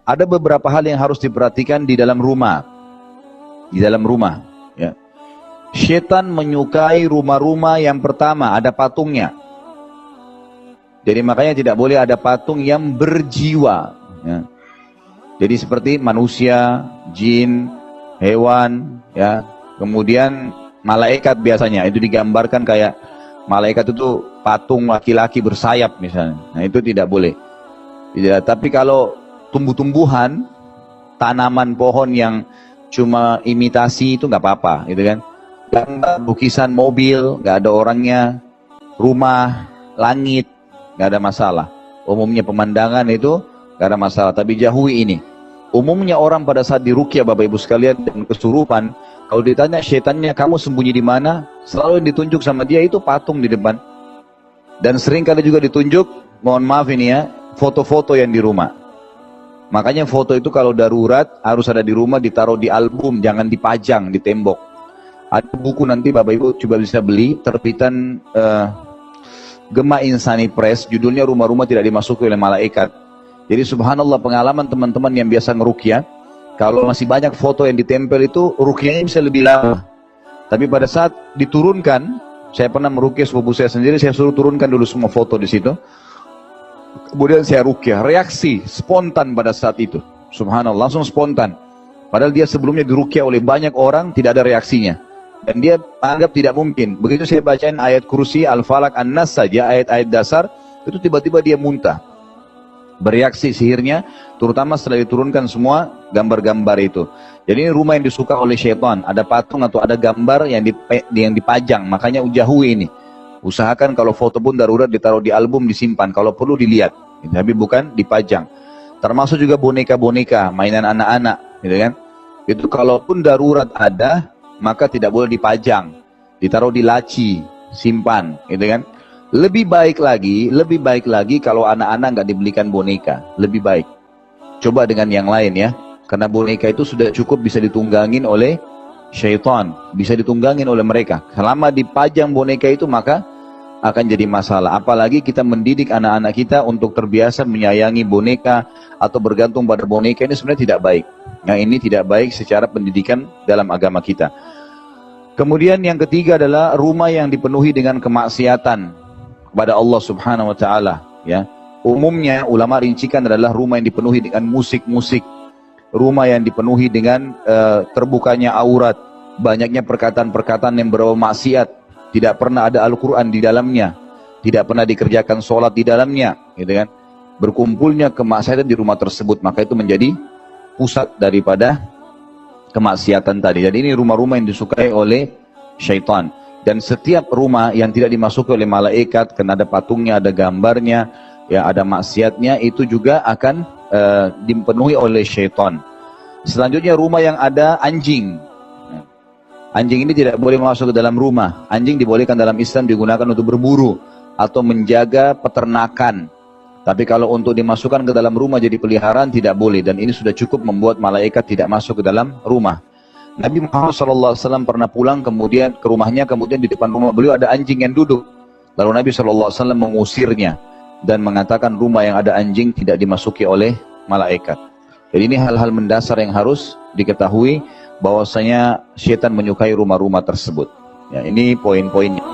Ada beberapa hal yang harus diperhatikan di dalam rumah. Di dalam rumah, ya. Syaitan menyukai rumah-rumah yang pertama ada patungnya. Jadi makanya tidak boleh ada patung yang berjiwa, ya. Jadi seperti manusia, jin, hewan, ya. Kemudian malaikat biasanya itu digambarkan kayak malaikat itu patung laki-laki bersayap misalnya. Nah itu tidak boleh. Tidak. Tapi kalau tumbuh-tumbuhan, tanaman pohon yang cuma imitasi itu nggak apa-apa, gitu kan? Gambar lukisan mobil, nggak ada orangnya, rumah, langit, nggak ada masalah. Umumnya pemandangan itu nggak ada masalah. Tapi jauhi ini. Umumnya orang pada saat diruqyah Bapak Ibu sekalian dan kesurupan, kalau ditanya syaitannya kamu sembunyi di mana, selalu yang ditunjuk sama dia itu patung di depan. Dan sering kali juga ditunjuk, mohon maaf ini ya, foto-foto yang di rumah. Makanya foto itu kalau darurat harus ada di rumah, ditaruh di album, jangan dipajang di tembok. Ada buku nanti Bapak Ibu coba bisa beli, terbitan Gema Insani Press, judulnya Rumah-Rumah Tidak Dimasuki Oleh Malaikat. Jadi subhanallah pengalaman teman-teman yang biasa ngeruqyah, kalau masih banyak foto yang ditempel itu ruqyahnya bisa lebih lama. Tapi pada saat diturunkan, saya pernah meruqyah sepupu saya sendiri, saya suruh turunkan dulu semua foto di situ. Kemudian saya ruqyah, reaksi spontan pada saat itu. Subhanallah, langsung spontan. Padahal dia sebelumnya diruqyah oleh banyak orang, tidak ada reaksinya. Dan dia anggap tidak mungkin. Begitu saya bacain ayat kursi, Al-Falaq, An-Nas saja, ayat-ayat dasar, itu tiba-tiba dia muntah. Bereaksi sihirnya, terutama setelah diturunkan semua gambar-gambar itu. Jadi ini rumah yang disuka oleh syaitan. Ada patung atau ada gambar yang dipajang, makanya jauhi ini. Usahakan kalau foto pun darurat ditaruh di album, disimpan, kalau perlu dilihat, tapi bukan dipajang. Termasuk juga boneka-boneka, mainan anak-anak, gitu kan? Itu kalaupun darurat ada, maka tidak boleh dipajang, ditaruh di laci, simpan, gitu kan? Lebih baik lagi kalau anak-anak nggak dibelikan boneka, lebih baik. Coba dengan yang lain ya, karena boneka itu sudah cukup bisa ditunggangin oleh syaitan, bisa ditunggangin oleh mereka. Selama dipajang boneka itu maka akan jadi masalah. Apalagi kita mendidik anak-anak kita untuk terbiasa menyayangi boneka atau bergantung pada boneka, ini sebenarnya tidak baik. Nah ini tidak baik secara pendidikan dalam agama kita. Kemudian yang ketiga adalah rumah yang dipenuhi dengan kemaksiatan kepada Allah Subhanahu wa taala, ya. Umumnya ulama rincikan adalah rumah yang dipenuhi dengan musik-musik, rumah yang dipenuhi dengan terbukanya aurat, banyaknya perkataan-perkataan yang berbau maksiat, tidak pernah ada Al-Quran di dalamnya, tidak pernah dikerjakan sholat di dalamnya, gitu kan. Berkumpulnya kemaksiatan di rumah tersebut, maka itu menjadi pusat daripada kemaksiatan tadi. Jadi ini rumah-rumah yang disukai oleh syaitan. Dan setiap rumah yang tidak dimasuki oleh malaikat, karena ada patungnya, ada gambarnya, ya ada maksiatnya, itu juga akan dipenuhi oleh syaitan. Selanjutnya rumah yang ada anjing. Anjing ini tidak boleh masuk ke dalam rumah. Anjing dibolehkan dalam Islam digunakan untuk berburu atau menjaga peternakan. Tapi kalau untuk dimasukkan ke dalam rumah jadi peliharaan tidak boleh. Dan ini sudah cukup membuat malaikat tidak masuk ke dalam rumah. Nabi Muhammad SAW pernah pulang kemudian ke rumahnya, kemudian di depan rumah beliau ada anjing yang duduk. Lalu Nabi SAW mengusirnya dan mengatakan rumah yang ada anjing tidak dimasuki oleh malaikat. Jadi ini hal-hal mendasar yang harus diketahui, bahwasanya syaitan menyukai rumah-rumah tersebut. Ya, ini poin-poinnya.